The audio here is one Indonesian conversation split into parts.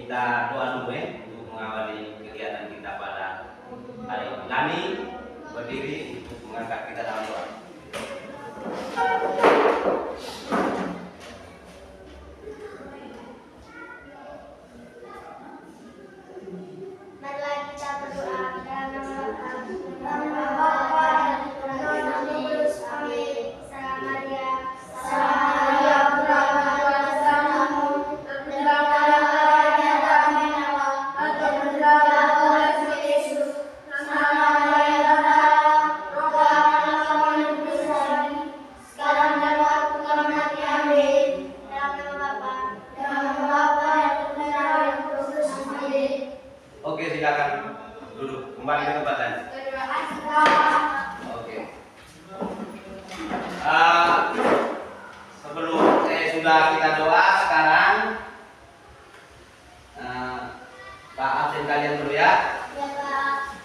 Kita doa dulu untuk mengawali kegiatan kita pada hari ini. Lani berdiri untuk mengangkat kita dalam doa. Marilah kita berdoa dalam nama Bapa dan Putra dan Roh Kudus. Amin. Salam Maria, salam Maria, Purana Tuhan terlindunglah yang damai Allah atau berdoa oleh Yesus. Salam Maria, Roh Allah bersama sekarang dan waktu kami mati. Amin. Dalam nama Bapa dan Putra dan Roh Kudus. Amin. Oke, silakan duduk kembali ke tempatnya. Terima kasih Pak. Oke. Sebelum sudah kita doa sekarang, Pak absen kalian dulu ya. Ya Pak.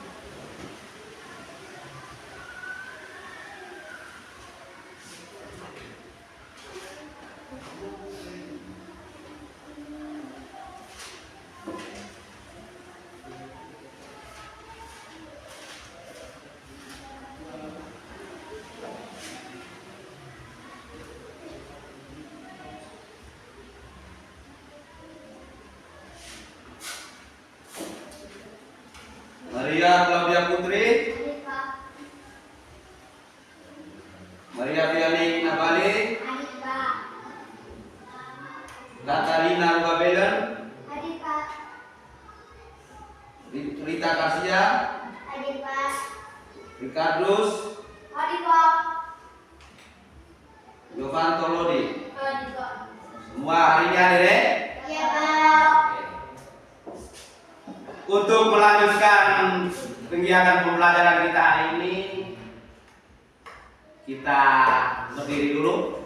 Maria Claudia Putri, Adik Pak. Maria Vianney Nabali, Adik Pak. Katarina Babelen, Adik Pak. Rita Garcia, Adik Pak. Ricardus, Adik Pak. Jovanto Lodi. Adik Pak. Semua hari ini hadir ya? Ya Pak. Untuk melanjutkan kegiatan pembelajaran kita hari ini, kita berdiri dulu,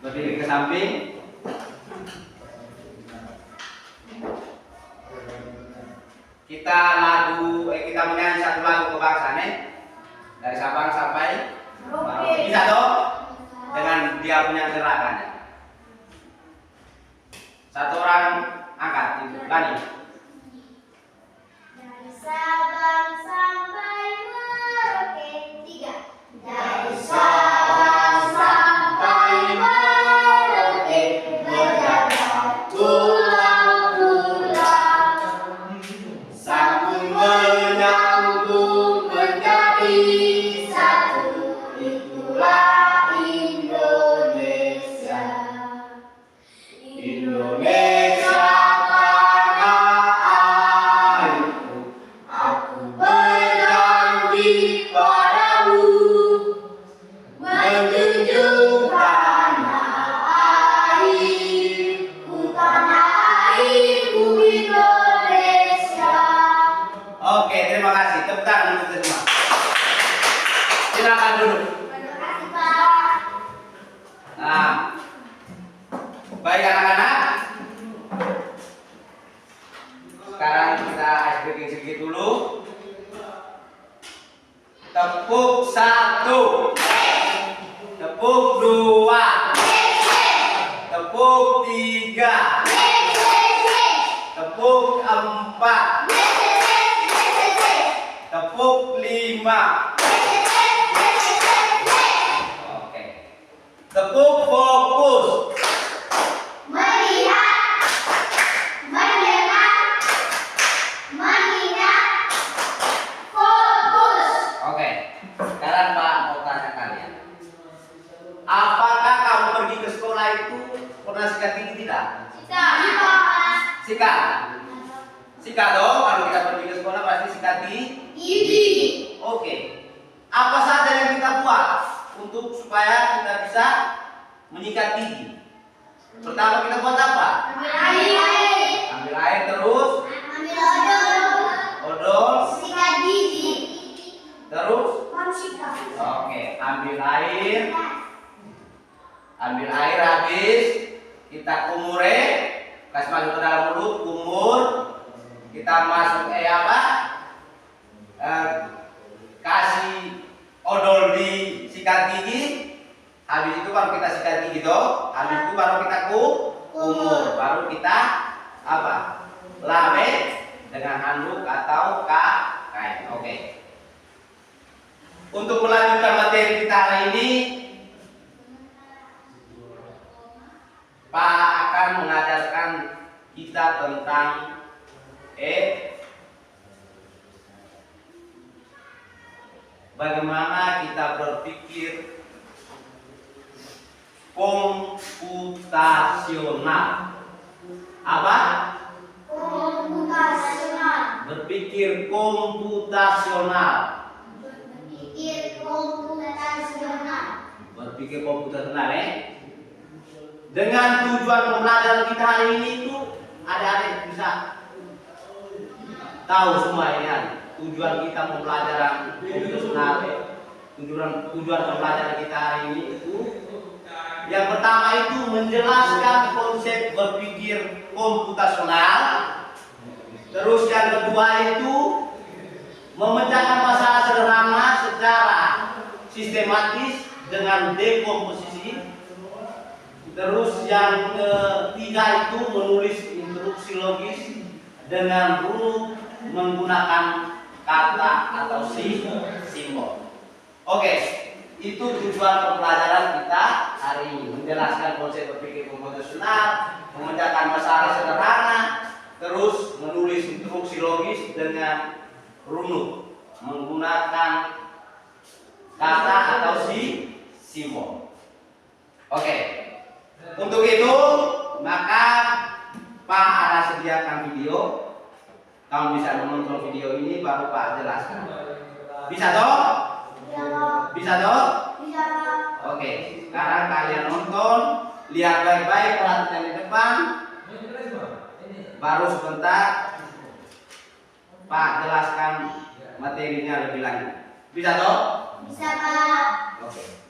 berdiri ke samping. Kita menyanyi satu lagu kebangsaan dari Sabang sampai Merauke. Bisa toh? Dengan dia punya gerakannya. Satu orang angkat, Lani. Dari Sabang sampai Merauke. 3. Dari Sabang sampai Merauke, berjalan pulau-pulau, Sambung menyambung menjadi satu, itulah Indonesia. Indonesia tanah airku, aku berjanji padamu, menjunjung tanah airku Indonesia. Oke, terima kasih. Tepuk tangan untuk semua. Silakan duduk. Terima kasih Pak. Nah, baik anak-anak. Sekarang kita ice breaking sedikit dulu. Tepuk 1, tepuk 2, tepuk 3, tepuk 4, tepuk 5. Oke. Tepuk fokus. Melihat, mendengar, mengingat, fokus. Oke. Sekarang Pak mau tanya kalian. Apakah kamu pergi ke sekolah itu pernah sikat gigi tidak? Sikat. Sikat dong. Kalau kita pergi ke sekolah pasti sikat gigi. Oke. Apa saja yang kita buat untuk supaya kita bisa menyikat gigi? Pertama kita buat apa? Ambil air terus odol. Terus oke, ambil air habis kita kumur, kasih masuk ke dalam mulut, kumur, kita masuk kasih odol di sikat gigi, habis itu baru kita sikat gigi toh, habis itu baru kita umur. Baru kita apa? Labe dengan handuk atau kain. Oke. Untuk melanjutkan materi kita hari ini, Pak akan mengajarkan kita tentang bagaimana kita berpikir komputasional. Apa? Komputasional. Berpikir komputasional. Berpikir komputasional. Berpikir komputasional, Dengan tujuan pembelajaran kita hari ini itu adik-adik bisa tahu semua ini. Tujuan kita pembelajaran komputasional, tujuan pembelajaran kita hari ini itu yang pertama itu menjelaskan konsep berpikir komputasional. Terus yang kedua itu memecahkan masalah sederhana secara sistematis dengan dekomposisi. Terus yang ketiga itu menulis instruksi logis dengan runut menggunakan kata atau simbol. Oke, itu tujuan pembelajaran kita hari ini, menjelaskan konsep berpikir komputasional, memecahkan masalah sederhana, terus menulis instruksi logis dengan runut menggunakan kata atau simbol. Oke. Untuk itu, maka Pak ada sediakan video. Kamu bisa menonton video ini baru Pak jelaskan. Bisa toh? Bisa toh? Bisa. Oke, sekarang kalian nonton, lihat baik-baik, perhatikan di depan. Baru sebentar Pak jelaskan materinya lebih lanjut. Bisa toh? Bisa, Pak. Oke.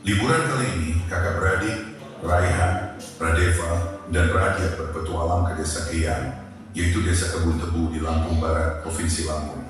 Liburan kali ini, kakak beradik, Raihan, Pradeva, dan Radia berpetualang ke desa Keyang, yaitu desa Kebun Tebu di Lampung Barat, Provinsi Lampung.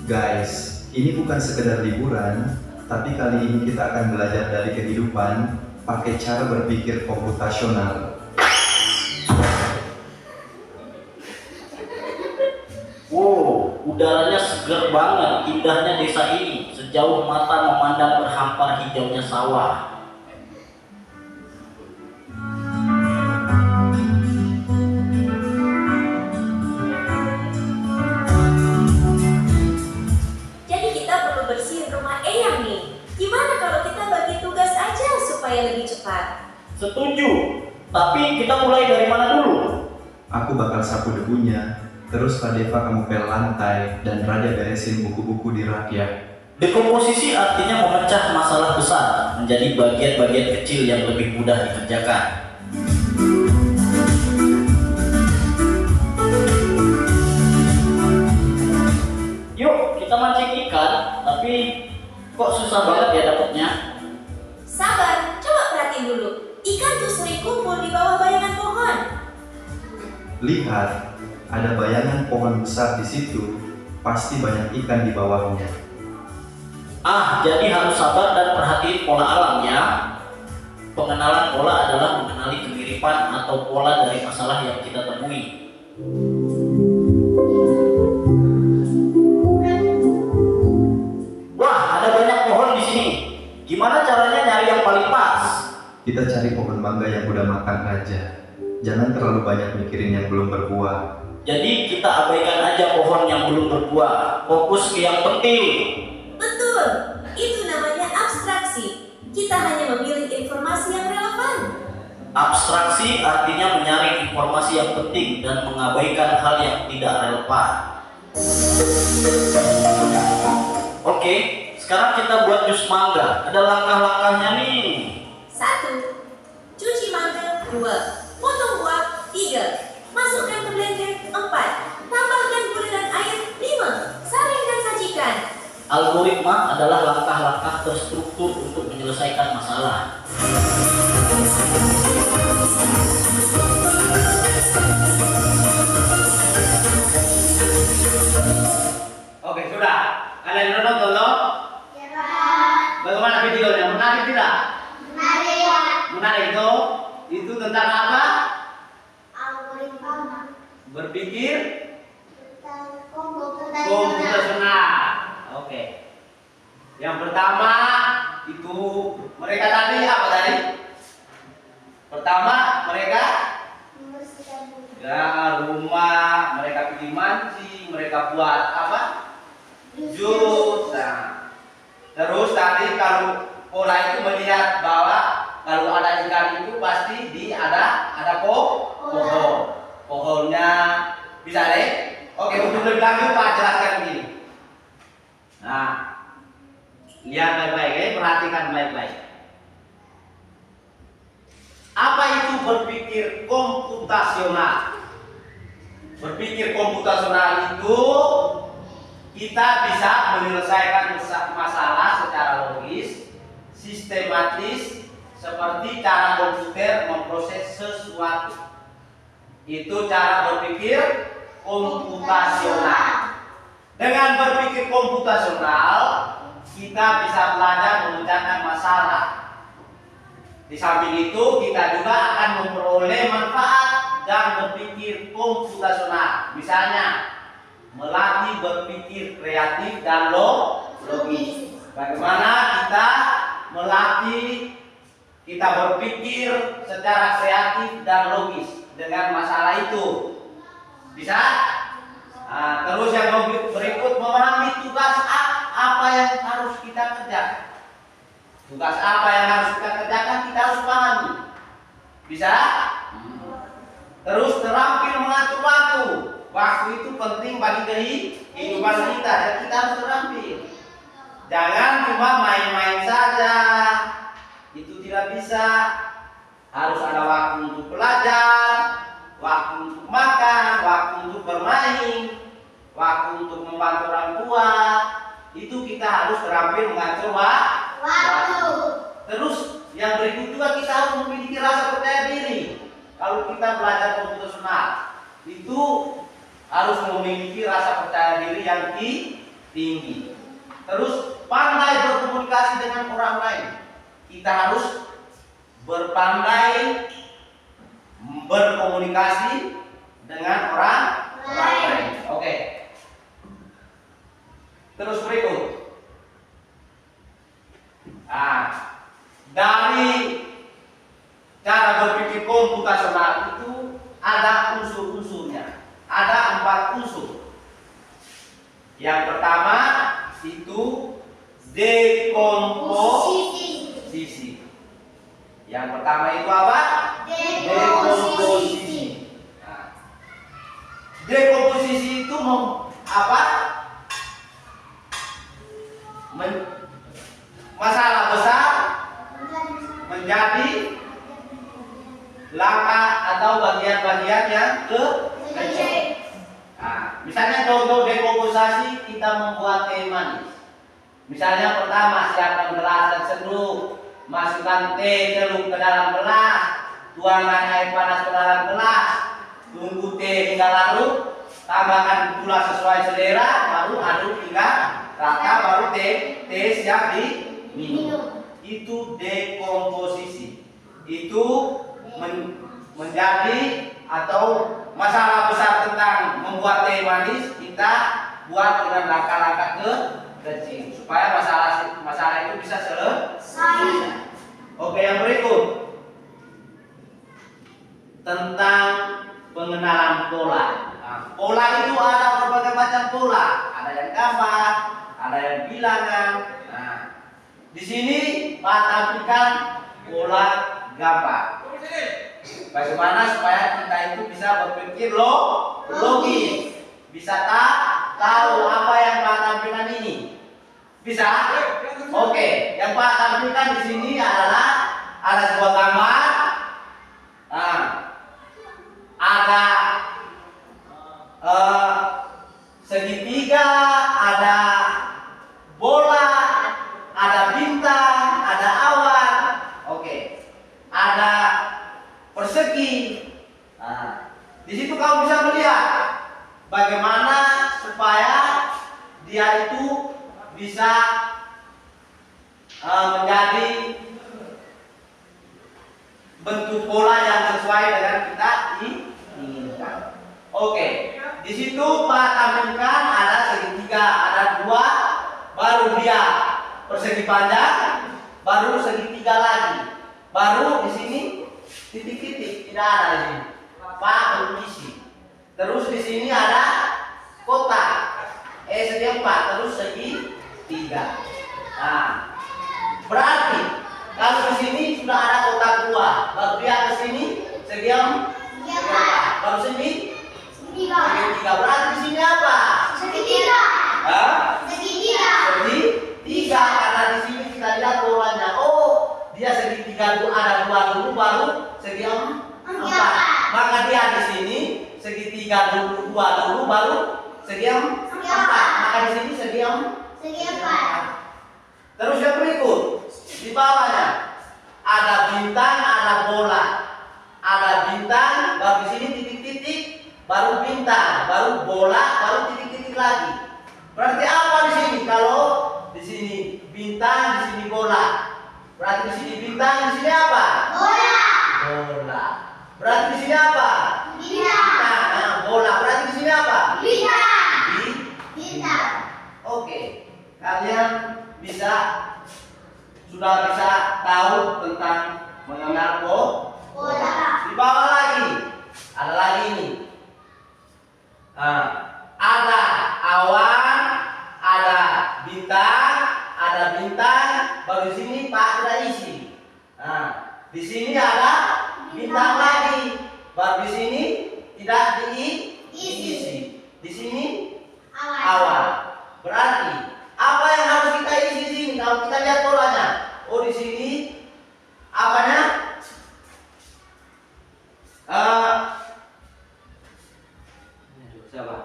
Guys, ini bukan sekedar liburan, tapi kali ini kita akan belajar dari kehidupan pakai cara berpikir komputasional. Wow, udaranya seger banget, indahnya desa ini. Sejauh mata memandang berhampar hijaunya sawah. Lebih cepat. Setuju, tapi kita mulai dari mana dulu? Aku bakal sapu debunya, terus Pradeva kamu pel lantai, dan Radia beresin buku-buku di rak ya. Dekomposisi artinya memecah masalah besar menjadi bagian-bagian kecil yang lebih mudah dikerjakan. Yuk, kita mancing ikan, tapi kok susah banget ya dapatnya? Sabar, coba perhatiin dulu. Ikan tuh sering kumpul di bawah bayangan pohon. Lihat, ada bayangan pohon besar di situ, pasti banyak ikan di bawahnya. Jadi harus sabar dan perhatiin pola alam ya. Pengenalan pola adalah mengenali kemiripan atau pola dari masalah yang kita temui. Wah, ada banyak pohon di sini. Gimana caranya nyari yang paling pas? Kita cari pohon mangga yang udah makan aja. Jangan terlalu banyak mikirin yang belum berbuah. Jadi kita abaikan aja pohon yang belum berbuah. Fokus ke yang penting. Betul, itu namanya abstraksi. Kita hanya memilih informasi yang relevan. Abstraksi artinya menyaring informasi yang penting dan mengabaikan hal yang tidak relevan. Oke, Sekarang kita buat jus mangga. Ada langkah-langkahnya nih. 1. Cuci mangga. 2. Potong buah. 3. Masukkan ke blender. 4. Tambahkan gula dan air. 5. Saring dan sajikan. Algoritma adalah langkah-langkah terstruktur untuk menyelesaikan masalah. Oke, sudah. Kalian udah nonton loh? Ya, Pak. Bagaimana videonya? Menarik tidak? Menarik, Pak. Menarik itu? Itu tentang apa? Algoritma Berpikir tentang komputasional. komputasional. Oke. Yang pertama itu mereka tadi apa tadi? Pertama mereka Membersihkan bumi. ya rumah, mereka pilih mancing, mereka buat apa? Jus. Nah, terus tadi kalau pola itu melihat bahwa kalau ada ikan itu pasti ada pohon. Pohonnya bisa deh. Oke, untuk lebih lanjut Pak jelaskan begini. Nah, lihat baik-baik, perhatikan baik-baik. Apa itu berpikir komputasional? Berpikir komputasional itu kita bisa menyelesaikan masalah secara logis, sistematis, seperti cara komputer memproses sesuatu. Itu cara berpikir komputasional. Dengan berpikir komputasional, kita bisa belajar memecahkan masalah. Di samping itu, kita juga akan memperoleh manfaat dan berpikir komputasional. Misalnya, melatih berpikir kreatif dan logis. Bagaimana kita melatih kita berpikir secara kreatif dan logis dengan masalah itu. Bisa? Nah, terus yang berikut memahami tugas apa yang harus kita kerjakan. Tugas apa yang harus kita kerjakan kita harus pahami. Bisa? Terus terampil mengatur waktu. Waktu itu penting bagi kehidupan kita dan kita harus terampil. Jangan cuma main-main saja. Itu tidak bisa. Harus ada waktu untuk belajar, waktu untuk makan, waktu untuk bermain, waktu untuk membantu orang tua. Itu kita harus terampil mengatur waktu. Terus yang berikut juga kita harus memiliki rasa percaya diri. Kalau kita belajar komputasional, itu harus memiliki rasa percaya diri yang tinggi. Terus pandai berkomunikasi dengan orang lain. Kita harus berpandai berkomunikasi dengan orang lain. Oke. Terus berikut. Nah, dari cara berpikir komputasional itu ada unsur-unsurnya. Ada 4 unsur. Yang pertama itu dekomposisi. Yang pertama itu apa? Dekomposisi. Nah, dekomposisi itu apa? Masalah besar menjadi langkah atau bagian-bagian yang kecil. Nah, misalnya contoh dekomposisi kita membuat teh manis. Misalnya pertama siapkan gelas dan sendok. Masukkan teh celup ke dalam gelas, tuangkan air panas ke dalam gelas, tunggu teh hingga larut, tambahkan gula sesuai selera, baru aduk hingga rata, baru teh siap diminum. Itu dekomposisi. Itu menjadi atau masalah besar tentang membuat teh manis kita buat dengan langkah-langkah kecil supaya masalah itu bisa selesai. Oke, yang berikut tentang pengenalan pola. Nah, pola itu ada berbagai macam pola. Ada yang gambar, ada yang bilangan. Nah, di sini Pak tampilkan pola gambar. Bagaimana supaya kita itu bisa berpikir logis, bisa tahu apa yang Pak tampilkan ini. Bisa? Oke, yang Pak tampilkan di sini adalah ada sebuah gambar. Nah, ada segitiga, ada bola, ada bintang, ada awan. Oke, ada persegi. Nah, di situ kamu bisa melihat bagaimana supaya dia itu bisa menjadi bentuk pola yang sesuai dengan kita inginkan. Oke, di situ Pak tampilkan ada segitiga, ada dua, baru dia persegi panjang, baru segitiga lagi, baru di sini titik-titik, tidak ada di sini. Pak berisi. Terus di sini ada kotak, segi 4, terus segi 3. Nah, berarti kalau di sini sudah ada kotak 2, baru dia ke sini segi 4, baru sini segi 3. Berarti di sini apa? Segitiga. Hah? Segitiga. Segi 3, karena di sini kita lihat polanya. Oh, dia segitiga itu ada 2 dulu, baru segi 4. Maka dia di sini segitiga dulu, 2 dulu, baru segi 4. Maka di sini segi 4. Segi 4. Terus yang berikut di bawahnya ada bintang, ada bola, ada bintang, baru di sini titik-titik, baru bintang, baru bola, baru titik-titik lagi. Berarti apa di sini? Kalau di sini bintang, di sini bola, berarti di sini bintang, di sini apa? Bola. Bola. Berarti di sini apa? Bintang. Nah, bola. Berarti di sini apa? Bintang. Bintang. Oke, kalian sudah bisa tahu tentang mengenal Bola. Di bawah lagi ada lagi ini. Ada awan, ada bintang, baru di sini Pak tidak isi. Nah, di sini ada bintang lagi, baru di sini tidak diisi. Di sini awan. Berarti apa yang harus kita isi di sini? Kalau kita lihat polanya, oh di sini apanya? Siapa?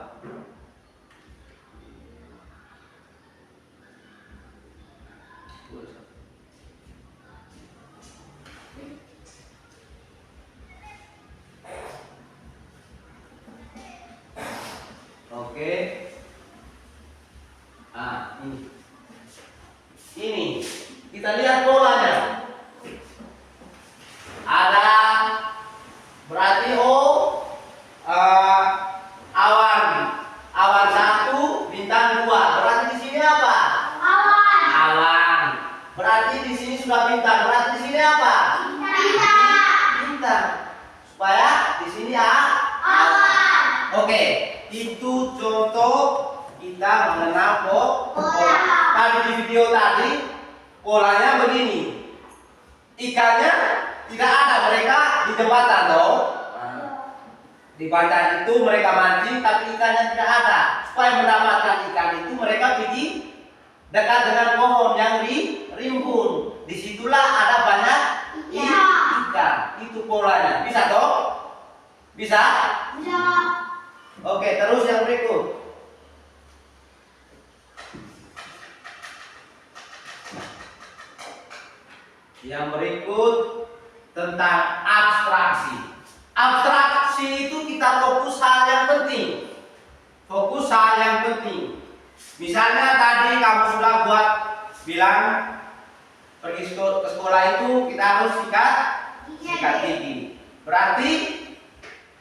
Oke. Ini kita lihat polanya. Ada berarti awan 1, bintang 2. Berarti di sini apa? Awan. Berarti di sini sudah bintang. Berarti di sini apa? Bintang. Supaya di sini awan. Oke, itu contoh kita mengenal pola. Tadi di video tadi polanya begini. Ikannya tidak ada, mereka di jembatan toh. Di pantai itu mereka mancing tapi ikannya tidak ada. Supaya mendapatkan ikan itu mereka pergi dekat dengan pohon yang rimbun. Disitulah ada banyak ikan. Itu polanya. Bisa toh? Bisa? Oke, terus yang berikut. Yang berikut tentang abstraksi. Abstraksi itu kita fokus hal yang penting. Misalnya tadi kamu sudah bilang pergi ke sekolah itu kita harus sikat gigi. Berarti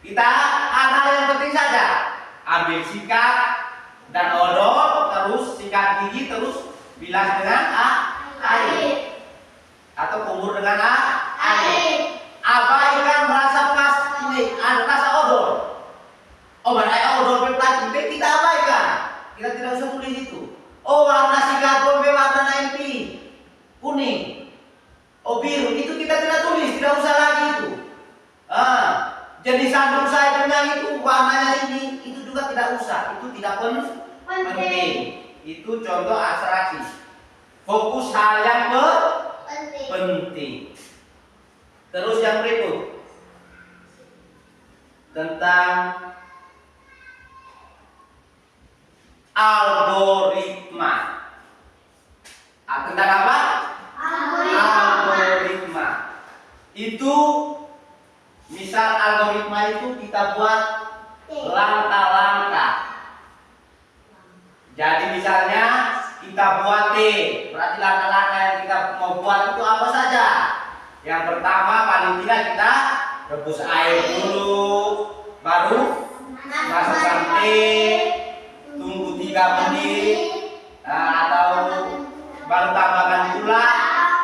kita hal yang penting saja. Ambil sikat dan odol, terus sikat gigi, terus bilas dengan air. Atau kumur dengan air. Abaikan rasa rasa odol. Odol plastik kita abaikan. Kita tidak usah tulis itu. Warna sikat warna kuning. Biru itu kita tidak tulis, tidak usah lagi itu. Jenis sandung saya itu warnanya ini, itu juga tidak usah. Itu tidak penting. Itu contoh abstraksi. Fokus hal yang Penting. penting. Terus yang berikut tentang algoritma. Tentang apa? Algoritma. Itu misal algoritma itu kita buat langkah-langkah. Jadi misalnya kita buat T, berarti langkah-langkah yang kita mau buat itu apa saja? Yang pertama paling tidak kita rebus air dulu, baru masukkan T, tunggu 3 menit, atau baru tambahkan gula,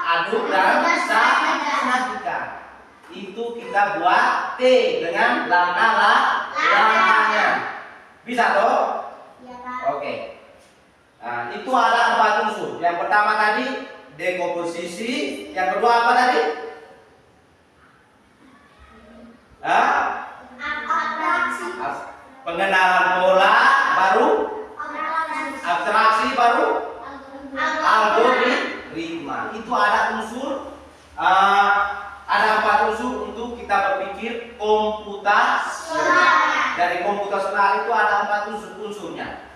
aduk dan sajikan. Itu kita buat T dengan langkah-langkahnya. Bisa toh? Ya, Pak. Oke. Nah, itu ada 4 unsur. Yang pertama tadi dekomposisi, yang kedua apa tadi? Atraksi. Pengenalan pola, baru abstraksi, baru algoritma. Itu ada unsur, ada 4 unsur untuk kita berpikir komputasional. Dari komputasional itu ada 4 unsurnya.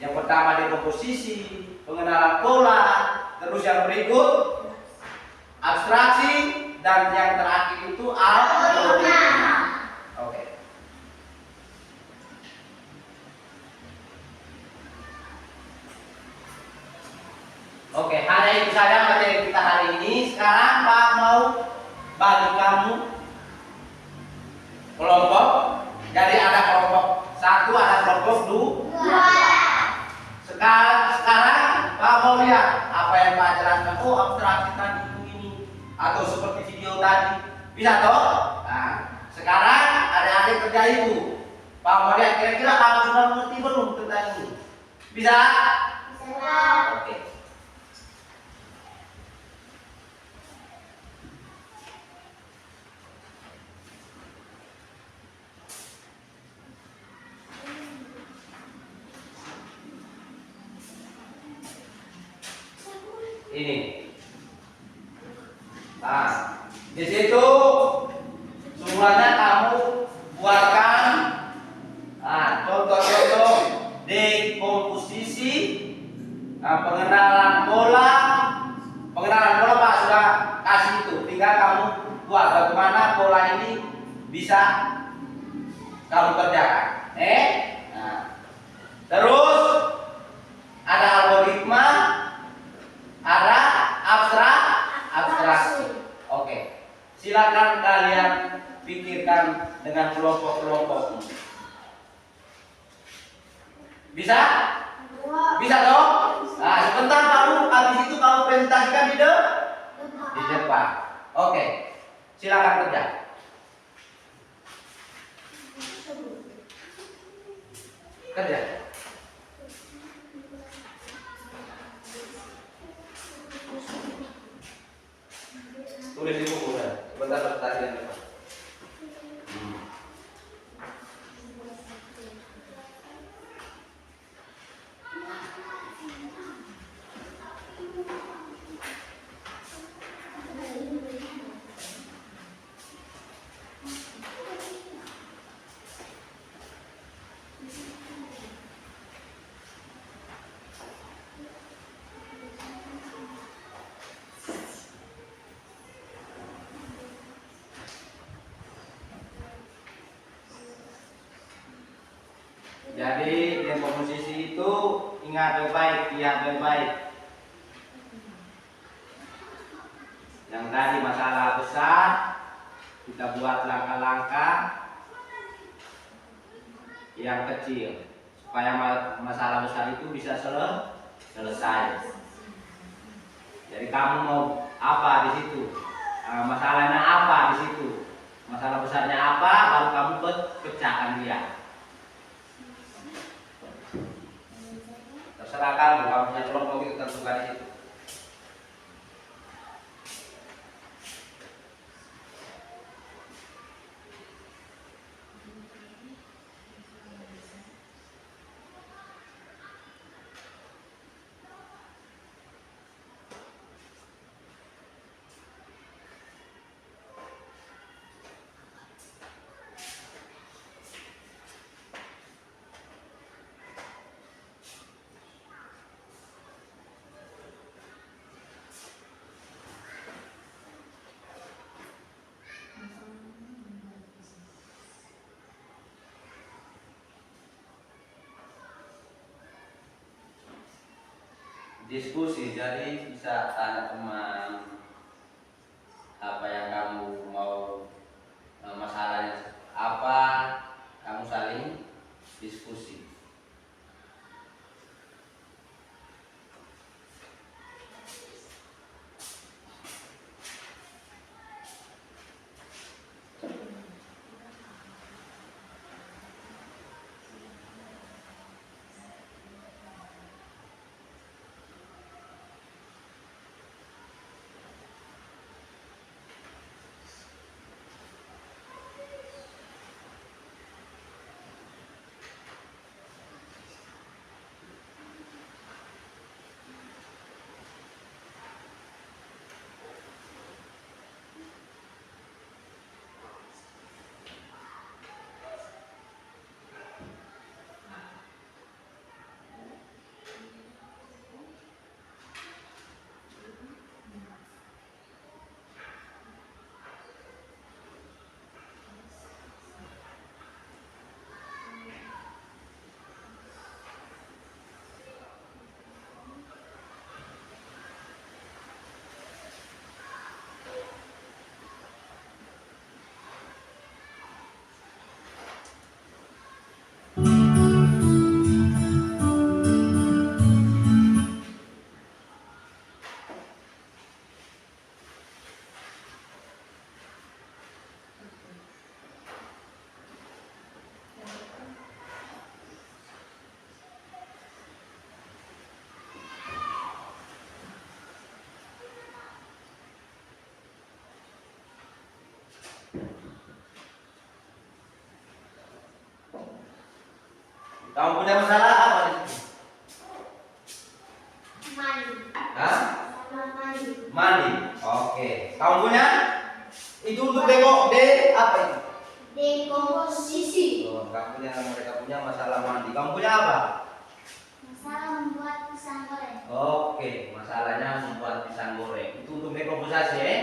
Yang pertama dekomposisi, pengenalan pola, terus yang berikut abstraksi, dan yang terakhir itu algoritma. Oke. Oke, hanya itu saja materi kita hari ini. Sekarang Pak mau bagi kamu kelompok. Jadi ada kelompok 1, ada kelompok 2. Sekarang Pak mau lihat apa yang Pak jelaskan. Oh, abstraksi tadi itu ini, atau seperti video tadi. Bisa toh? Nah, sekarang adik-adik kerja itu. Pak mau lihat kira-kira kamu sudah mengerti belum tentang ini? Bisa? Oke. Ini. Nah, di situ semuanya kamu buatkan contoh-contoh dekomposisi, pengenalan pola. Pengenalan pola Pak sudah kasih itu, tinggal kamu buat bagaimana pola ini bisa kamu kerjakan. Nah. Terus ada algoritma, ada abstraksi. Oke. Silakan kalian pikirkan dengan kelompok-kelompok. Bisa? Bisa dong? Nah, sebentar baru habis itu kamu presentasikan di depan. Oke. Silakan kerja. Kerja. Tulis di buku ya. Sebentar presentasikan depan. Jadi dekomposisi itu ingat baik-baik, lihat baik-baik. Yang tadi masalah besar kita buat langkah-langkah yang kecil supaya masalah besar itu bisa selesai. Jadi kamu mau apa di situ? Masalahnya apa di situ? Masalah besarnya apa? Baru kamu pecahkan dia. Terserah kamu punya kelompok itu tentukan di situ. diskusi. Jadi bisa tanya teman apa yang kamu mau, masalahnya apa, kamu saling diskusi. Kamu punya masalah apa di sini? Mandi. Hah? Mandi. Mandi. Oke. Kamu punya? Itu untuk apa itu? Dekomposisi. Oh, kamu punya, mereka punya masalah mandi. Kamu punya apa? Masalah membuat pisang goreng. Oke, masalahnya membuat pisang goreng. Itu untuk dekomposasi, ya?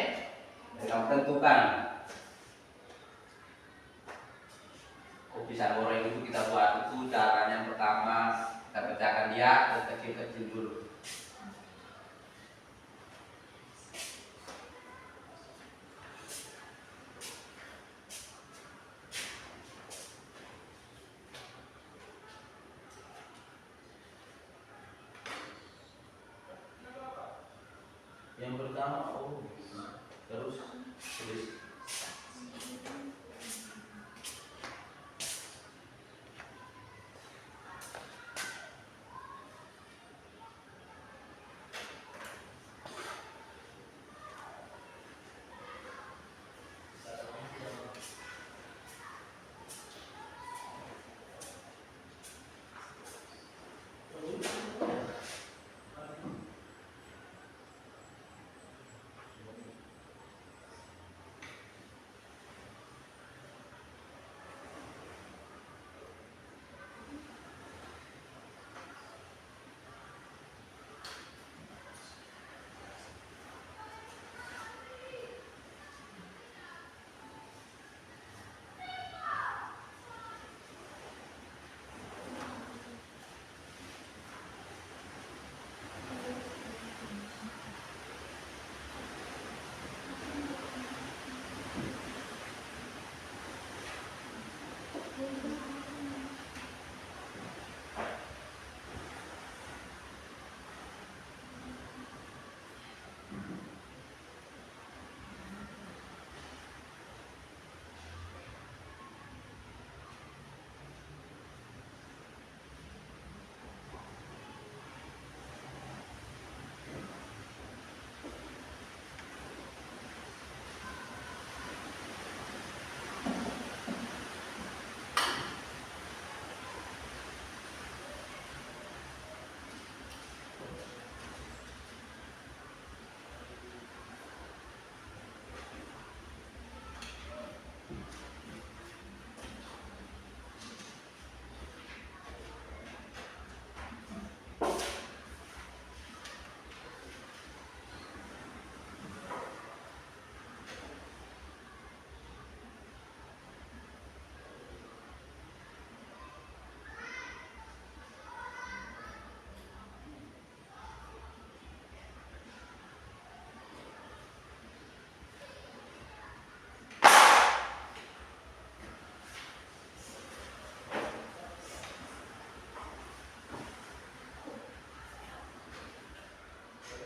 Kamu tentukan. Pisang goreng itu kita buat itu caranya yang pertama kita pecahkan dia kecil-kecil dulu. Yang pertama, terus tulis.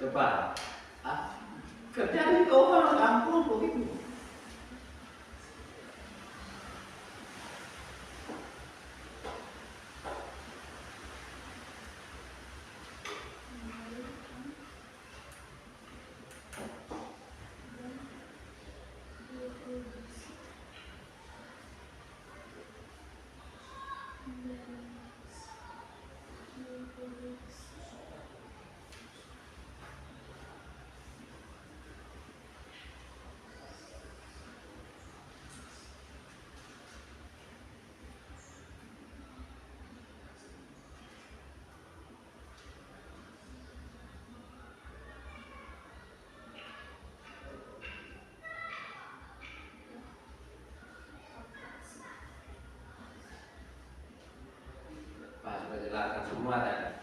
Coba. Kerja di orang kampung begitu. Pak sudah jelaskan semua tadi.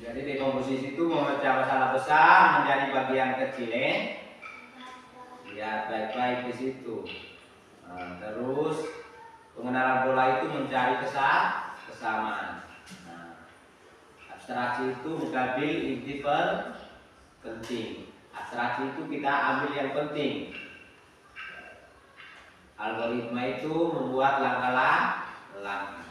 Jadi dekomposisi itu memecah masalah besar menjadi bagian kecil. Lihat baik-baik di situ. Nah, terus pengenalan pola itu mencari kesamaan. Nah, abstraksi itu mengambil inti penting. Abstraksi itu kita ambil yang penting. Algoritma itu membuat langkah-langkah.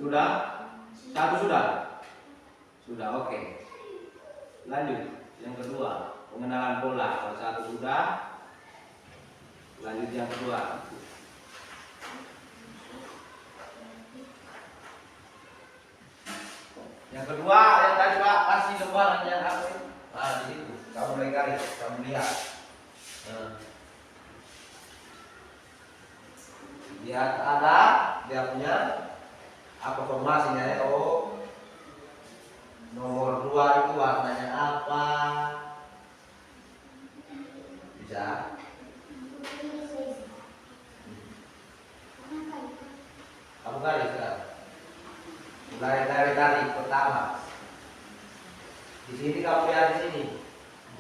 Sudah? Satu sudah? Sudah, oke. Lanjut. Yang kedua, pengenalan pola. Kalau satu sudah, lanjut yang kedua. Yang kedua, yang tadi Pak kasih gambaran yang apa itu? Nah, di situ. Kamu mulai garis, kamu lihat. Nah. Lihat ada dia punya apa formasinya ya. Oh, nomor 2 itu warnanya apa? Bisa. Kamu garis sekarang. Mulai dari pertama. Di sini kamu lihat di sini.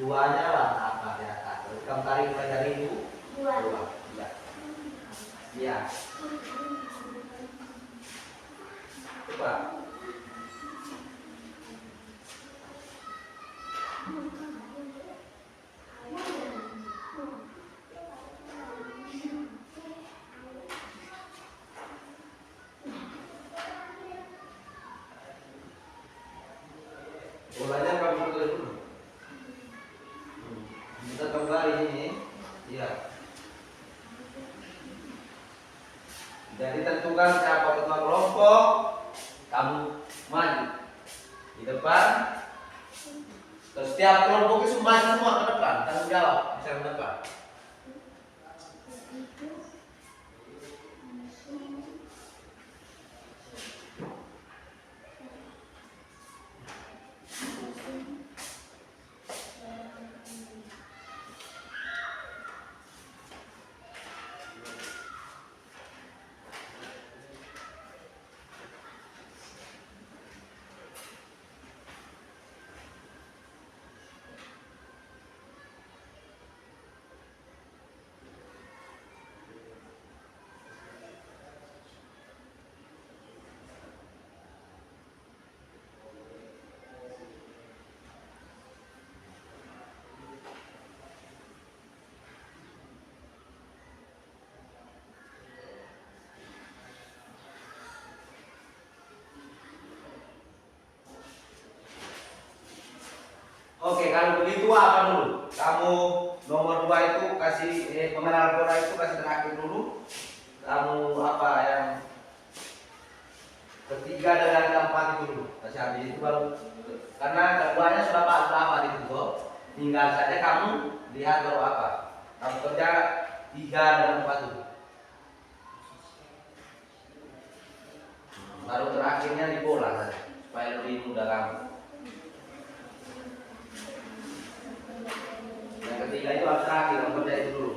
2-nya warna apa di atas? Terus kamu tarik mulai dari itu. 2. Ya. Ya. Coba. Bolanya kamu tulis dulu. Kita kembali ini. Iya. Jadi tentukan siapa ketua kelompok. Kamu maju di depan. Terus setiap kelompok itu maju semua ke depan. Tanggung jawab bisa ke depan. Oke, kalau begitu apa dulu? Kamu nomor 2 itu kasih pengenalan pola itu kasih terakhir dulu. Kamu apa yang ketiga dengan keempat itu dulu. Kasih habis itu baru, karena keduanya sudah apa itu kok. Tinggal saja kamu lihat baru apa. Kamu kerja 3 dan 4 dulu. Baru terakhirnya di pola saja supaya lebih mudah kamu. Yang ketiga itu abstraksi, kamu kerja itu dulu.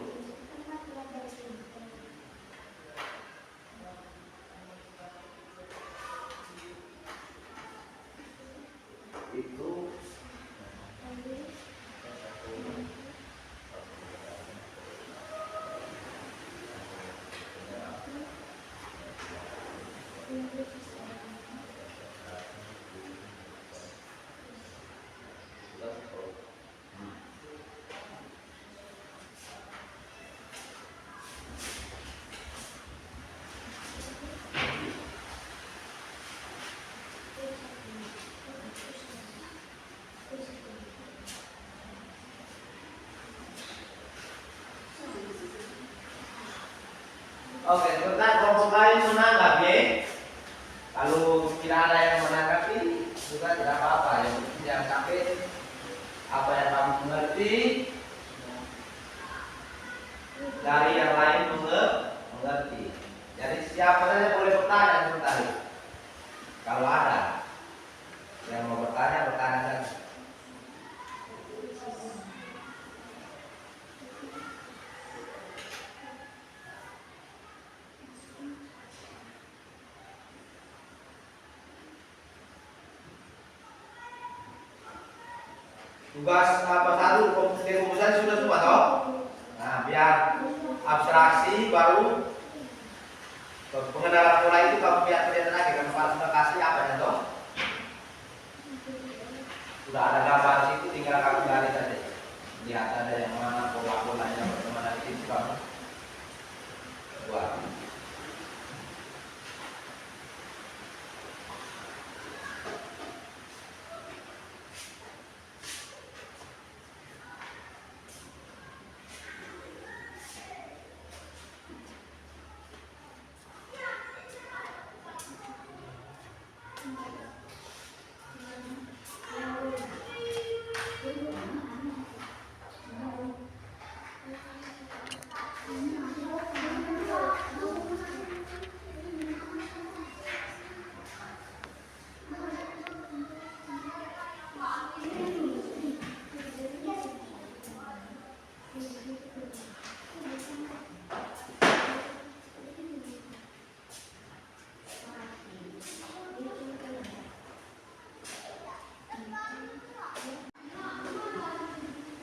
Itu oke, sebentar kelompok lain menanggapi. Kalau tidak ada yang menanggapi, juga tidak apa-apa. Yang penting jangan sampai apa yang kamu mengerti dari yang lain mengerti. Jadi siapa saja boleh bertanya sebentar. Kalau ada yang mau bertanya, bertanya saja. Tugas apa satu komputer sudah semua toh? Nah, biar abstraksi baru pengenalan pola itu kamu biar kelihatan lagi. Kamu sudah kasih apa ya toh? Sudah ada gambar situ, tinggal kamu garis saja. Lihat ada yang mana pola-polanya bagaimana itu kamu buat.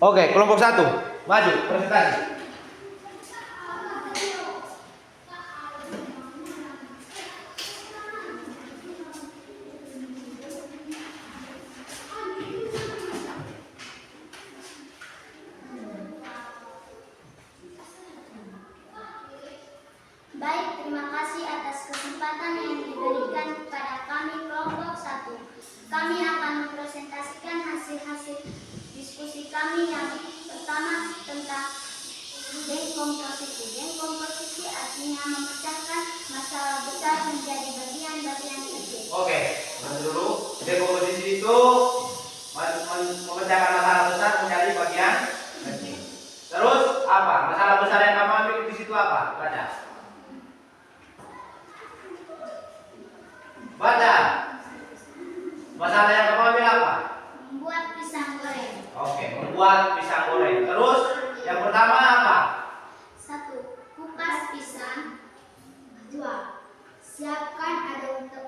Oke, kelompok 1. Maju, presentasi. Baik, terima kasih atas kesempatan yang diberikan kepada kami kelompok 1. Kami akan mempresentasikan hasil-hasil diskusi kami yang pertama tentang dekomposisi. Dekomposisi artinya memecahkan masalah besar menjadi bagian-bagian kecil. Oke, dulu. Dekomposisi itu memecahkan masalah besar menjadi bagian kecil. Terus apa? Masalah besar yang kamu ambil di situ apa? Baca. Baca. Masalah yang kamu ambil apa? Membuat pisang goreng. Oke, membuat pisang goreng. Terus yang pertama apa? 1. Kupas pisang. 2. Siapkan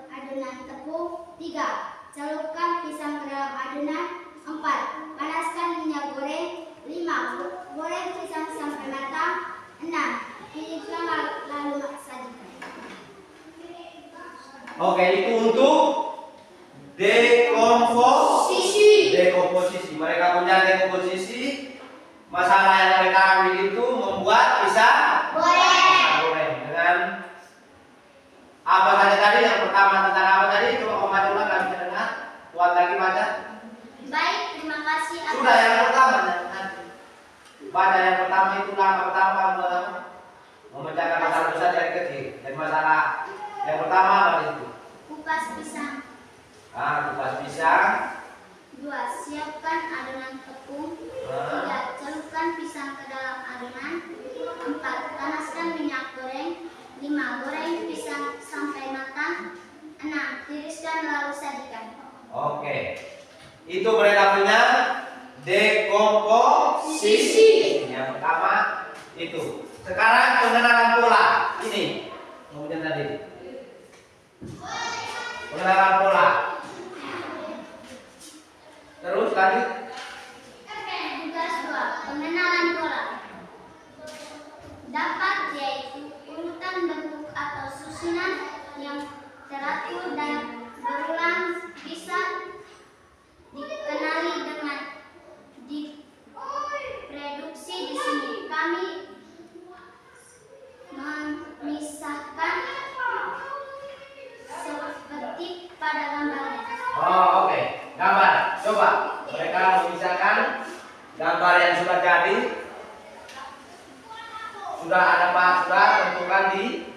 adonan tepung. 3. Celupkan pisang ke dalam adonan. 4. Panaskan minyak goreng. 5. Goreng pisang sampai matang. 6. Pilihkan lalu sajikan. Oke, itu untuk dekomposisi. Mereka punya dekomposisi. Masalah yang mereka ambil itu membuat pisang goreng dengan apa saja tadi. Yang pertama tentang apa tadi? Coba kau baca ulang, nggak bisa dengar. Kuat lagi baca. Baik, terima kasih atas Sudah yang pertama. Baca yang pertama itu apa pertama kamu pertama? Memecahkan masalah besar dari kecil. Dan masalah yang pertama apa itu? kupas pisang. Kupas pisang. 2. Siapkan adonan tepung. 3. Celupkan pisang ke dalam adonan. 4. Panaskan minyak goreng. 5. Goreng pisang sampai matang. 6. Tiriskan lalu sajikan. Oke. Itu mereka punya dekomposisi. Yang pertama itu. Sekarang pengenalan pola. Ini kemudian tadi. Pengenalan pola. Terus lanjut. Tugas 2. Pengenalan pola. Dapat yaitu urutan bentuk atau susunan yang teratur dan berulang bisa dikenali dengan direduksi. Di sini kami memisahkan seperti pada gambarnya. Oke. Gambar. Coba mereka memisahkan gambar yang sudah jadi. Sudah ada Pak, sudah tentukan di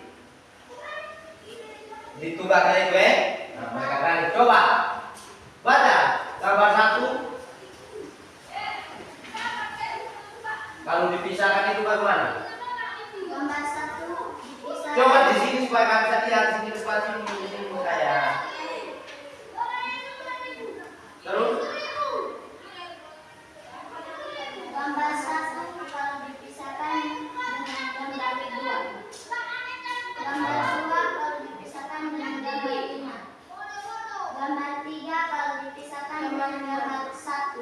tugasnya itu ya. Nah, mereka tadi coba baca gambar 1. Kalau dipisahkan itu bagaimana? Gambar 1 dipisahkan. Coba di sini supaya kami bisa lihat sini depan sini saya. Terus Gambar 1 kalau dipisahkan dengan gambar 2. Gambar 2 kalau dipisahkan dengan gambar 5. Gambar 3 kalau dipisahkan dengan gambar 1.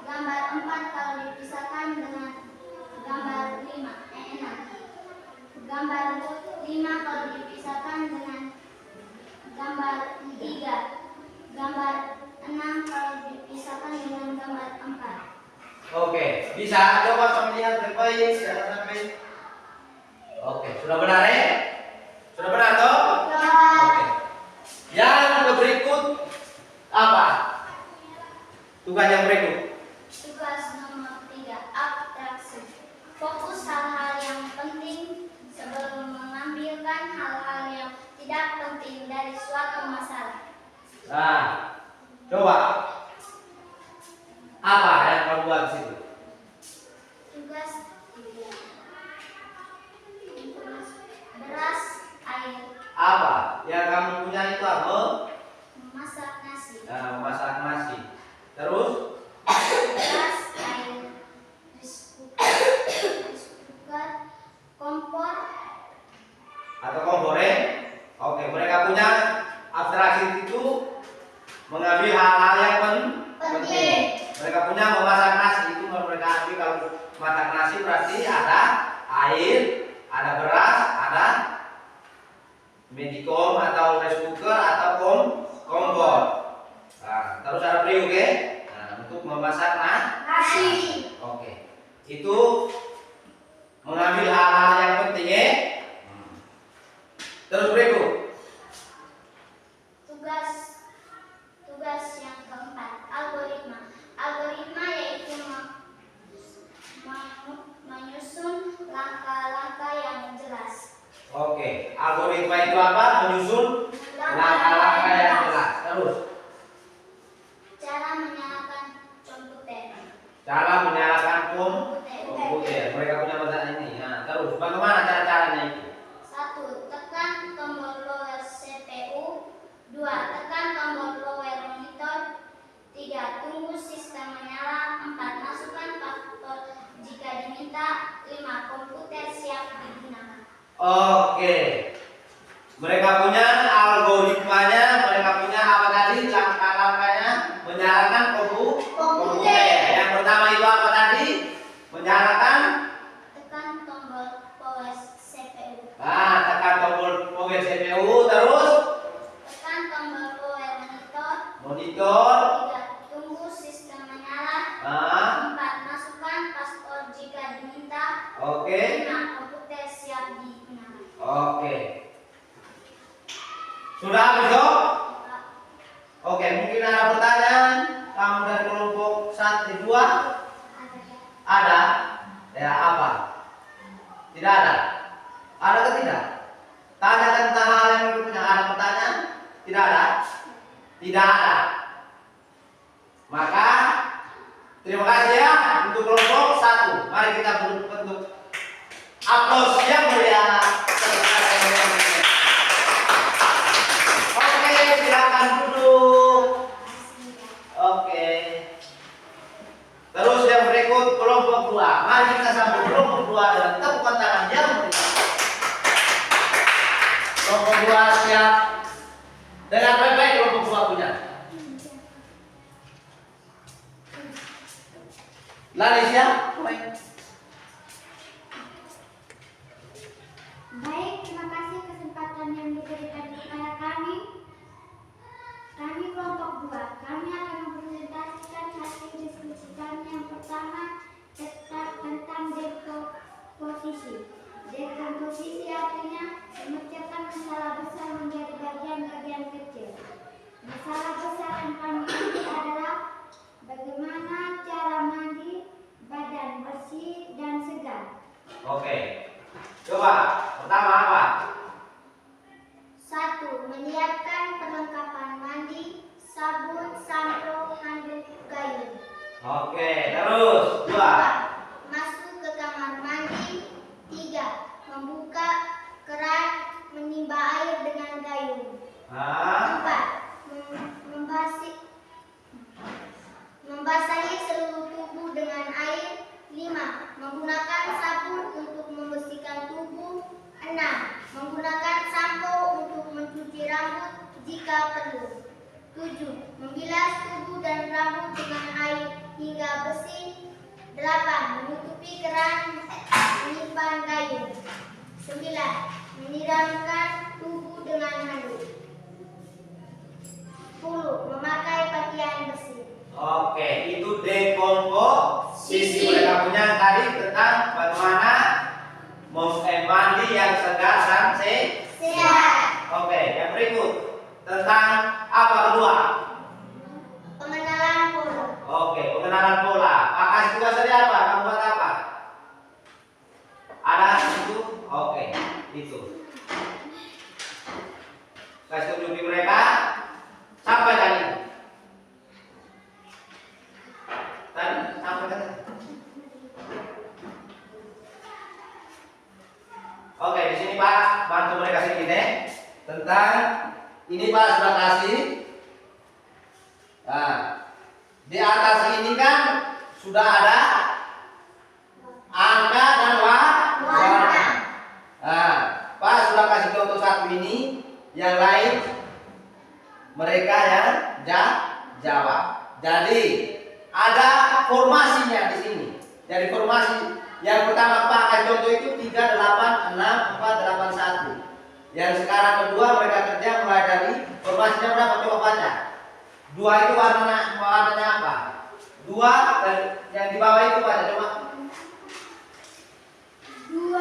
Gambar 4 kalau dipisahkan dengan gambar 6. Gambar 5 kalau dipisahkan dengan gambar 3. Gambar 6 kalau dipisahkan dengan gambar 4. oke, bisa coba kami lihat baik-baik jangan sampai. Oke, sudah benar ya? Sudah benar toh? Oke. Yang berikut apa? Tugas yang berikut. Tugas nomor 3, abstraksi. Fokus hal-hal yang penting sebelum mengambilkan hal-hal yang tidak penting dari suatu masalah. Nah, coba apa yang kamu buat di situ? Tugas beras, air, Apa yang kamu punya itu apa? memasak nasi. Nah, memasak nasi. Terus Beras, air, rice cooker, kompor, atau kompor ya? Oke, mereka punya abstraksi itu mengambil hal-hal yang penting. Mereka punya memasak nasi. Medicom atau rice cooker atau kompor. Nah, terus ada periuk ya. Nah, untuk memasak Nasi. Oke. Itu mengambil hal-hal yang penting ya. Terus berikut. Tugas yang keempat, algoritma. Algoritma yaitu menyusun langkah-langkah yang jelas. Oke, algoritma itu apa? Menyusun langkah-langkah yang jelas. Terus, Cara menyalakan komputer. cara menyalakan komputer. Mereka punya bahasa ini. Nah, terus bagaimana cara-caranya itu? 1. Tekan tombol lower CPU. 2. Tekan tombol lower monitor. 3. Tunggu sistem menyala. 4. Masukkan password jika diminta. 5. Komputer siap digunakan. Oke. Mereka punya algoritmanya, mereka punya apa tadi? Langkah-langkahnya menyalakan komputer. Yang pertama itu apa tadi? Menyalakan Tekan tombol power CPU. tekan tombol power CPU, terus Tekan tombol power monitor. 3. Tunggu sistem menyala. Nah, 4. Masukkan password jika diminta. oke. 5. Komputer siap digunakan. Oke. Sudah habis dong? Oke, mungkin ada pertanyaan. Kamu dari kelompok 1, 2? Ada? Ya, apa? Tidak ada? Ada atau tidak? Tanyakan tentang hal yang berikutnya. Ada pertanyaan? Tidak ada? Tidak ada. Maka terima kasih ya untuk kelompok 1. Mari kita bentuk aplaus yang meriah. Oke, silakan duduk. Oke. Terus yang berikut kelompok 2. Mari kita sambut kelompok 2 dengan tepukan tangan yang meriah. Kelompok 2 siap. Dengan baik-baik kelompok 2 punya. Lari siap? Baik. Baik, terima kasih kesempatan yang diberikan kepada kami. Kami kelompok 2. Kami akan mempresentasikan hasil diskusi kami yang pertama tentang dekomposisi. Dekomposisi artinya memecahkan masalah besar menjadi bagian-bagian kecil. Masalah besar yang kami ambil adalah bagaimana cara mandi badan bersih dan segar. Oke. Coba, pertama apa? 1. Menyiapkan perlengkapan mandi, sabun, sampo, handuk, gayung. Oke, terus 2. 2. Masuk ke kamar mandi. 3. Membuka keran, menimba air dengan gayung. 4. Membasahi seluruh tubuh dengan air. 5. Menggunakan sabun untuk membersihkan tubuh. 6. Menggunakan sampo untuk mencuci rambut jika perlu. 7. Membilas tubuh dan rambut dengan air hingga bersih. 8. Menutupi keran, menyimpan gayung. 9. Menyiramkan tubuh dengan handuk. 10. Memakai pakaian bersih. Oke, itu dekomposisi. Mereka punya tadi tentang bagaimana mandi yang segar dan Sehat. Oke, yang berikut tentang apa kedua? Pengenalan pola. Oke, pengenalan pola. Pakai tugas tadi apa? Kamu buat apa? Ada itu? Oke, itu. Kasih tunjukin mereka sampai tadi. Tadi sampai tadi. Oke, di sini Pak bantu mereka sedikit tentang ini Pak sudah kasih. Nah, di atas ini kan sudah ada angka dan warna. Nah, Pak sudah kasih contoh satu ini, yang lain mereka yang jawab. Jadi ada formasinya di sini. Jadi formasi yang pertama pakai contoh itu 3, 8, 6, 4, 8, 1. Yang sekarang kedua mereka kerja mulai dari formasinya berapa? Coba baca. 2 itu warnanya apa? 2 dan yang di bawah itu baca coba. 2,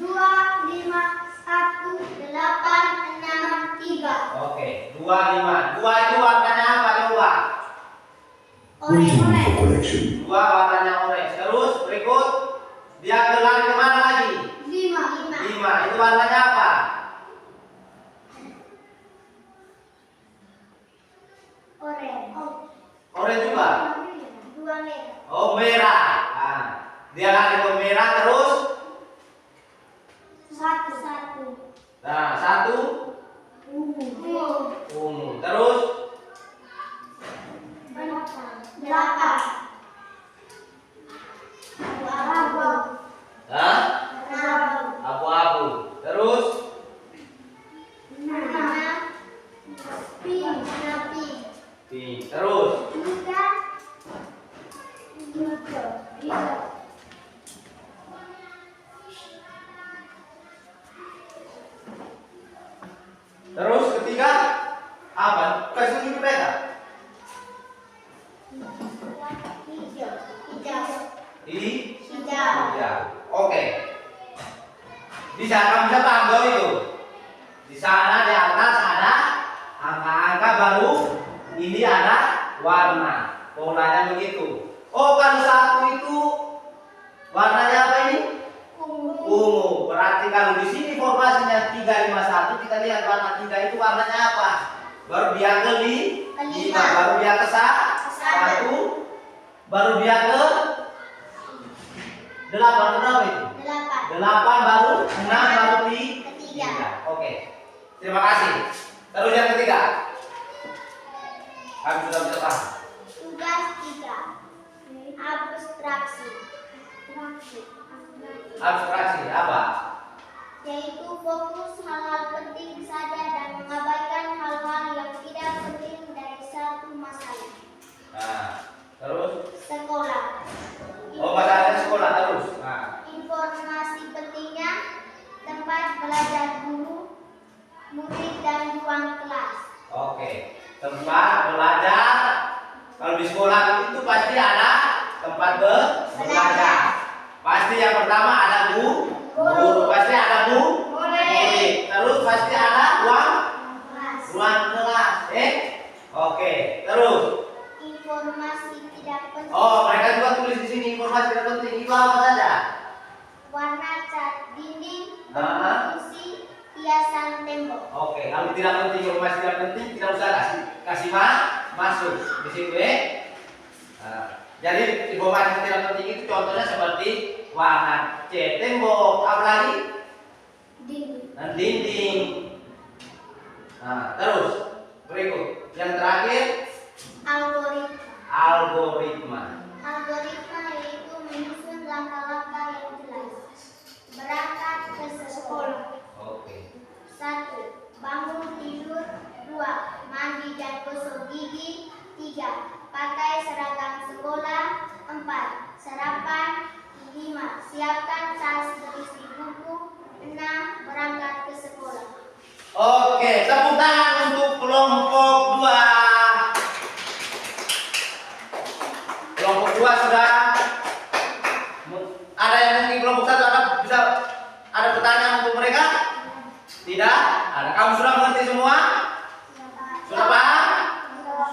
5, 1, 8, 6, 3. Oke, 2, 5. 2 itu warnanya apa coba? Waiting for collection. 2 warnanya orange. Terus berikut dia lari kemana lagi? 5. 5 itu warnanya apa? Orange juga. 2 merah. Oh merah. Nah, dia lari ke merah terus. 1. Nah 1 ungu. ungu. Terus 8. Abu-abu. Hah? Abu-abu. Terus 6. Pink. pink. Terus 3. Hijau. terus ketiga apa? Kasih tunjuk mereka. Hijau. Ya. Oke. Bisa kamu bisa paham bahwa itu. Di sana di atas ada angka-angka baru. Ini ada warna. Polanya begitu. Oh, kalau 1 itu warnanya apa ini? Ungu. Berarti kalau di sini formasinya 351 kita lihat warna 3 itu warnanya apa? Baru dia ke 5, baru dia ke 1, baru dia ke 8 berapa itu? 8 baru 6 baru 3. Oke. Terima kasih. Terus yang ketiga. Kami sudah bisa paham. Tugas 3. Abstraksi. Abstraksi apa? Yaitu fokus hal-hal penting saja dan mengabaikan hal-hal yang tidak penting dari satu masalah. Nah, terus Sekolah. masalahnya sekolah terus. Nah, Informasi pentingnya, tempat belajar guru, murid dan ruang kelas. oke. Tempat belajar. Kalau di sekolah itu pasti ada tempat belajar. Pasti yang pertama ada guru, pasti ada murid. Terus pasti ada ruang kelas. Oke. Terus Informasi tidak penting. oh, mereka juga tulis di sini informasi tidak penting. Itu apa saja? Warna cat dinding, Nah. fungsi, hiasan tembok. Oke, kalau tidak penting, informasi tidak penting, tidak usah kasih masuk di situ Nah, jadi informasi yang tidak penting itu contohnya seperti warna cat tembok, apa lagi? Dinding. Dan dinding. Nah, terus berikut yang terakhir algoritma. Algoritma yaitu menyusun langkah-langkah yang jelas. Berangkat ke sekolah. Oke. 1. Bangun tidur. 2. Mandi dan gosok gigi. 3. Pakai seragam sekolah. 4. Sarapan. 5. Siapkan tas berisi buku. 6. Berangkat ke sekolah. Oke, tepuk tangan untuk kelompok 2. Kelompok 2 sudah ada yang mungkin kelompok 1 ada pertanyaan untuk mereka? Tidak? Ada. Kamu sudah mengerti semua? Sudah paham?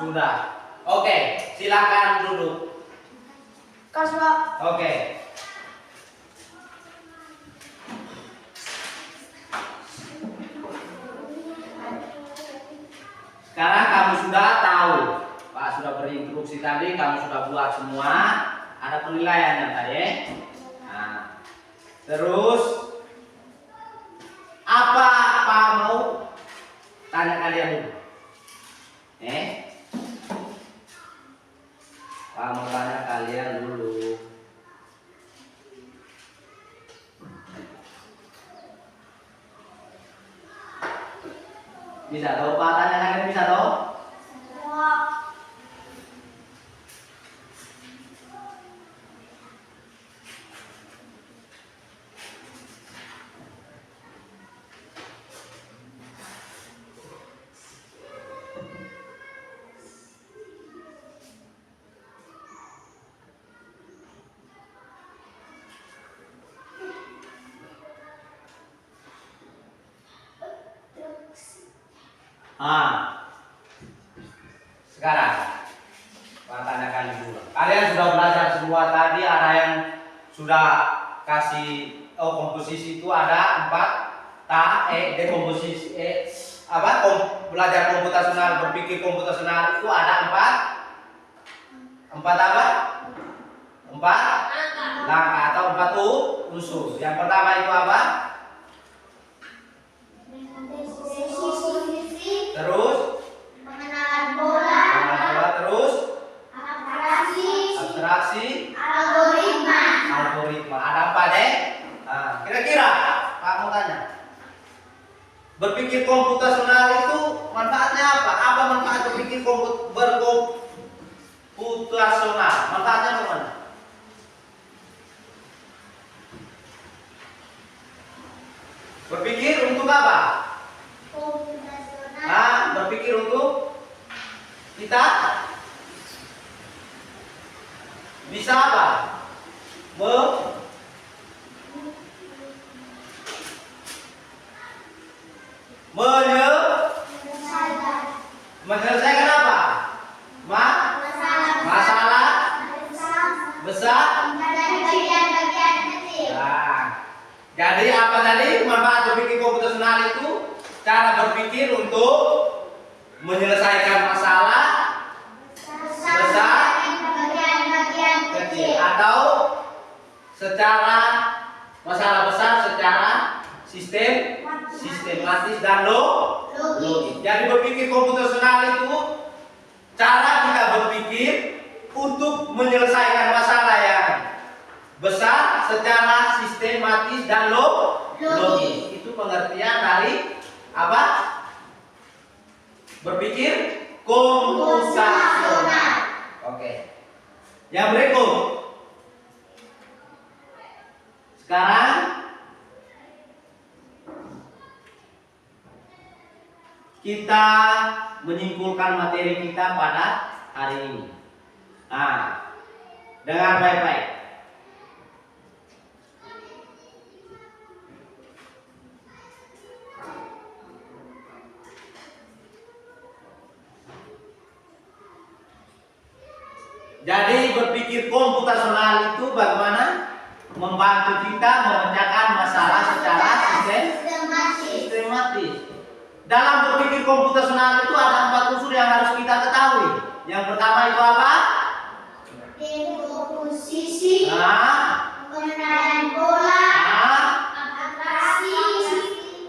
Sudah. Oke, silakan duduk. Oke. Sekarang kamu sudah tahu, Pak sudah berinstruksi tadi, kamu sudah buat semua, ada penilaiannya tadi. Nah, terus apa mau tanya kalian dulu? Pak mau tanya kalian dulu. Bisa tahu Pak, tanya kalian bisa tahu? Sekarang Pak tanyakan dulu. Kalian sudah belajar semua tadi, ada yang sudah kasih komposisi itu ada 4 dekomposisi belajar komputasional, berpikir komputasional itu ada 4 apa? 4 langkah atau 4 unsur. Yang pertama itu apa? Terus Pengenalan bola, terus abstraksi, abstraksi, algoritma. ada 4 deh. Kira-kira Pak mau tanya, berpikir komputasional itu manfaatnya apa? Apa manfaat berpikir berkomputasional? Manfaatnya apa? Berpikir untuk apa? Komputasional. Berpikir untuk kita bisa apa? Menyelesaikan apa? Masalah besar. Bagian-bagian kecil. Jadi apa tadi manfaat berpikir komputasional itu? Cara berpikir untuk menyelesaikan masalah besar Bagian-bagian kecil atau secara masalah besar secara sistematis dan logis. Jadi berpikir komputasional itu cara kita berpikir untuk menyelesaikan masalah yang besar secara sistematis dan logis. Itu pengertian dari apa? Berpikir komputasional. Oke. Yang berikut. Sekarang kita menyimpulkan materi kita pada hari ini. Dengar baik-baik. Jadi berpikir komputasional itu bagaimana membantu kita memecahkan masalah secara sistematis. Dalam berpikir komputasional itu ada 4 unsur yang harus kita ketahui. Yang pertama itu apa? Dekomposisi, Nah, pengenalan bola, nah,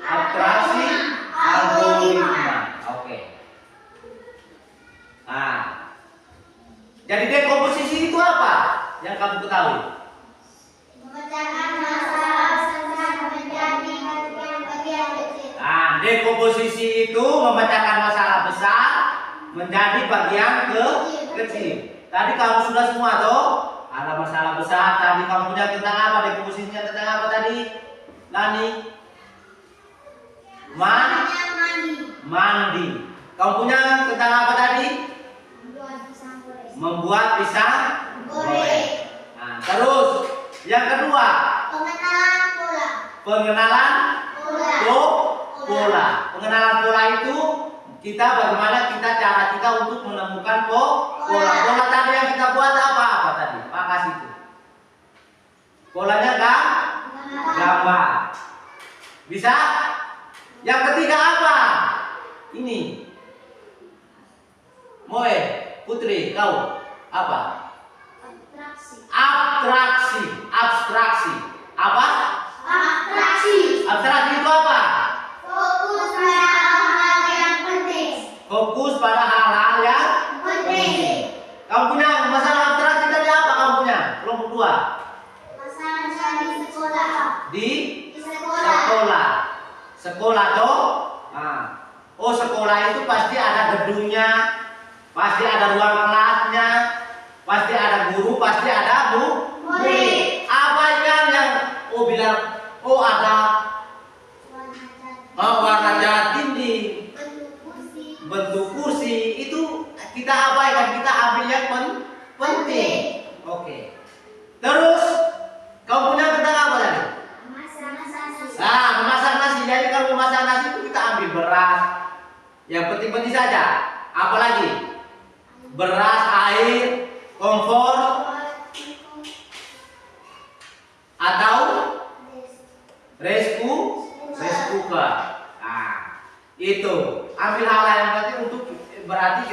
abstraksi, algoritma. Oke. Jadi dekomposisi itu apa? Yang kamu ketahui? memecahkan masalah besar menjadi bagian-bagian kecil. Dekomposisi itu memecahkan masalah besar menjadi bagian kecil. Tadi kamu sudah semua toh? Ada masalah besar. Tadi kamu punya tentang apa? Dekomposisinya tentang apa tadi? Lani? Mandi. Kamu punya tentang apa tadi? Membuat pisang goreng. Terus yang kedua, pengenalan pola. Pengenalan pola itu kita bagaimana cara kita untuk menemukan pola. Pola tadi yang kita buat apa tadi? Pak kasih itu. Polanya gambar. Bisa? Yang ketiga apa? Ini. Moe, Putri, kau apa? Abstraksi. Apa? Abstraksi itu apa? Fokus pada hal-hal yang penting. Kamu punya masalah abstraksi tadi apa kamu punya? Kelompok 2. Di sekolah toh? Sekolah itu pasti ada gedungnya, pasti ada ruang kelasnya, pasti ada guru, pasti ada murid. Apa yang bilang ada warna cat dinding, bentuk kursi, itu kita abaikan, kita ambil yang penting. Oke. Terus kamu punya tentang apa tadi? Memasak nasi. Jadi kalau memasak nasi itu kita ambil beras, Yang penting-penting saja. Apalagi beras, air, kompor, atau rice cooker. Nah, itu ambil hal yang penting untuk berarti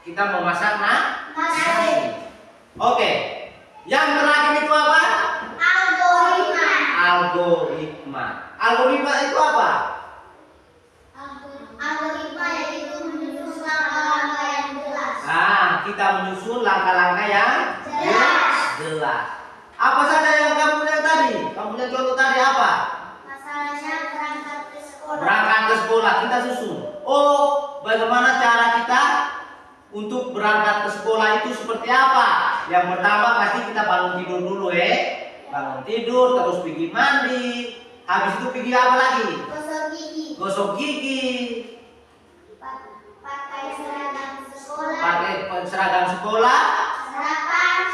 kita memasak nasi. Oke. Yang terakhir itu apa? Algoritma. Algoritma itu apa? Algoritma yaitu menyusun langkah-langkah yang jelas. Kita menyusun langkah-langkah yang jelas. Apa saja yang kamu lihat tadi? Kamu lihat contoh tadi apa? Masalahnya berangkat ke sekolah. Berangkat ke sekolah kita susun. Oh, bagaimana cara kita untuk berangkat ke sekolah itu seperti apa? Yang pertama pasti kita bangun tidur dulu bangun tidur, terus pergi mandi. Habis itu pergi apa lagi? Gosok gigi. Pakai seragam sekolah. Pakai seragam sekolah.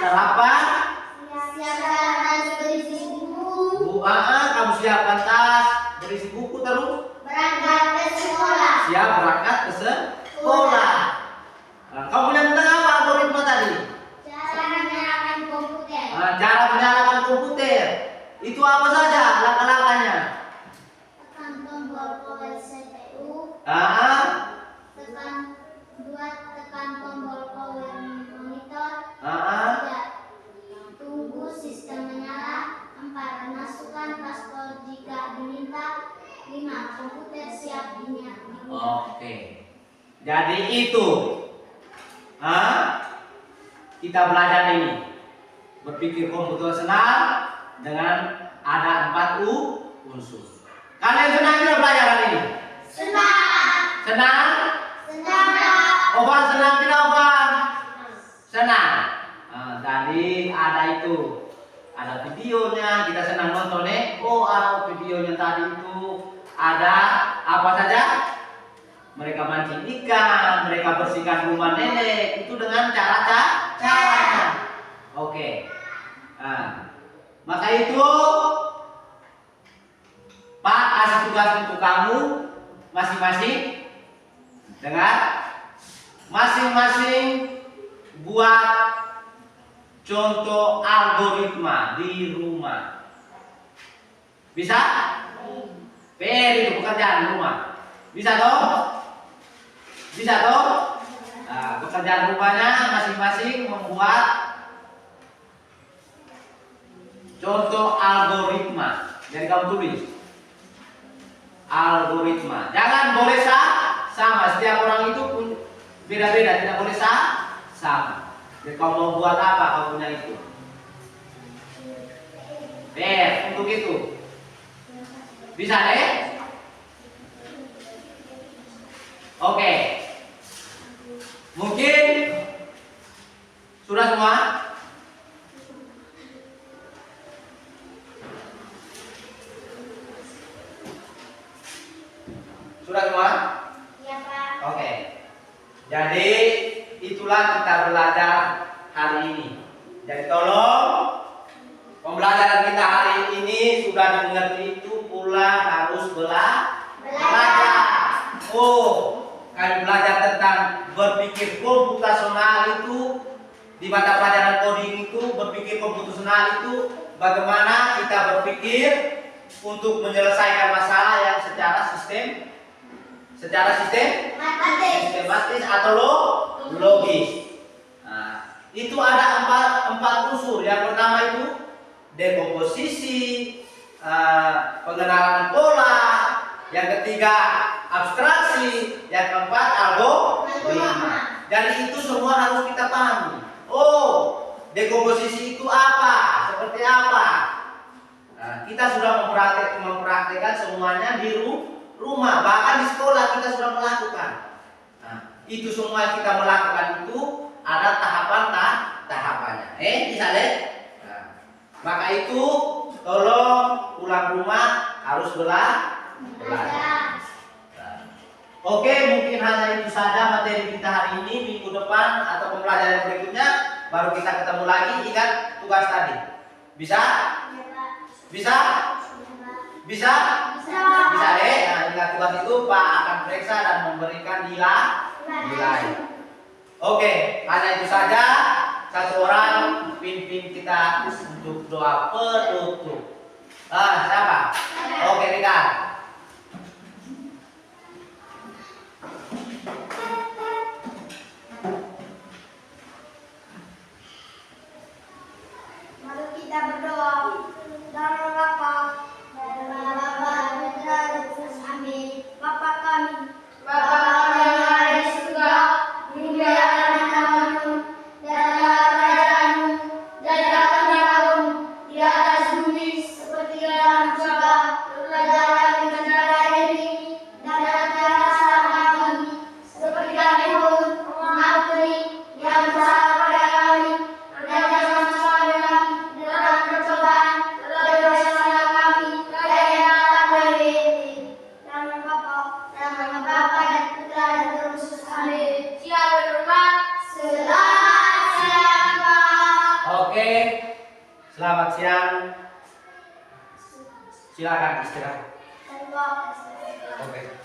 Sarapan. Siapkan tas berisi buku. Kamu siapkan tas berisi buku terus Berangkat ke sekolah. siap berangkat ke sekolah. Kamu lihat tentang apa algoritma tadi? Cara menyalakan komputer. Cara menyalakan komputer. Itu apa saja langkah-langkahnya? Tekan tombol power CPU. Tekan tombol power monitor. 3. Tunggu sistem menyala. 4. Masukkan password jika diminta. 5. Komputer siap dinyalakan. Oke. Jadi itu kita belajar ini berpikir komputasional dengan ada 4 unsur. Kalian senang tidak pelajaran ini? Senang? Ovan senang tidak Ovan? Senang. Tadi ada itu, ada videonya, kita senang nonton videonya tadi itu ada apa saja? Mereka mancing ikan, mereka bersihkan rumah nenek, itu dengan caranya. Oke. Maka itu Pak kasih tugas untuk kamu masing-masing dengan masing-masing buat contoh algoritma di rumah. Bisa? PR itu pekerjaan rumah. Bisa toh? Bisa toh? Pekerjaan rumahnya masing-masing membuat contoh algoritma. Jadi kamu tulis algoritma. Jangan boleh sama. Setiap orang itu pun beda-beda, tidak boleh sama. Jadi kamu mau buat apa kamu punya itu? Untuk itu. Bisa deh? Oke. Mungkin sudah semua? Sudah semua? Iya, Pak. Oke. Jadi itulah kita belajar hari ini. Jadi tolong pembelajaran kita hari ini sudah dimengerti itu pula harus belajar. Kalian belajar tentang berpikir komputasional itu di mata pelajaran coding itu berpikir komputasional itu bagaimana kita berpikir untuk menyelesaikan masalah yang secara sistematis atau logis. Itu ada empat unsur. Yang pertama itu dekomposisi, pengenalan pola. Yang ketiga abstraksi. Yang keempat algoritma. Jadi itu semua harus kita pahami. Dekomposisi itu apa? Seperti apa? Kita sudah mempraktekkan semuanya di rumah, bahkan di sekolah kita sudah melakukan. Itu semua kita melakukan itu ada tahapannya. Bisa lihat? Maka itu tolong pulang rumah harus belajar. Oke, mungkin hanya itu saja materi kita hari ini. Minggu depan atau pembelajaran berikutnya baru kita ketemu lagi. Ingat tugas tadi. Bisa? Bisa? Bisa? Bisa deh. Ingat tugas itu Pak akan memeriksa dan memberikan nilai. Oke, karena itu saja satu orang pimpin kita untuk doa penutup. Siapa? Oke, Rika. Mari kita berdoa. Dalam Bapa, amin. Bapa kami, yang ada di surga, dimuliakan namamu, datanglah kerajaanmu, jadilah kehendakmu di atas bumi seperti di dalam surga. Berikanlah kami hari ini, dan ampunilah kesalahan kami, seperti kami pun mengampuni yang bersalah pada kami, dan jangan masukkan kami dalam percobaan, tetapi bebaskanlah kami dari yang dari dalam Bapa dan Putra dan Roh Kudus. Amin. Siapa berdoa? Selamat siang, Pak. Oke. Selamat siang. Silakan istirahat. Terima kasih. Oke.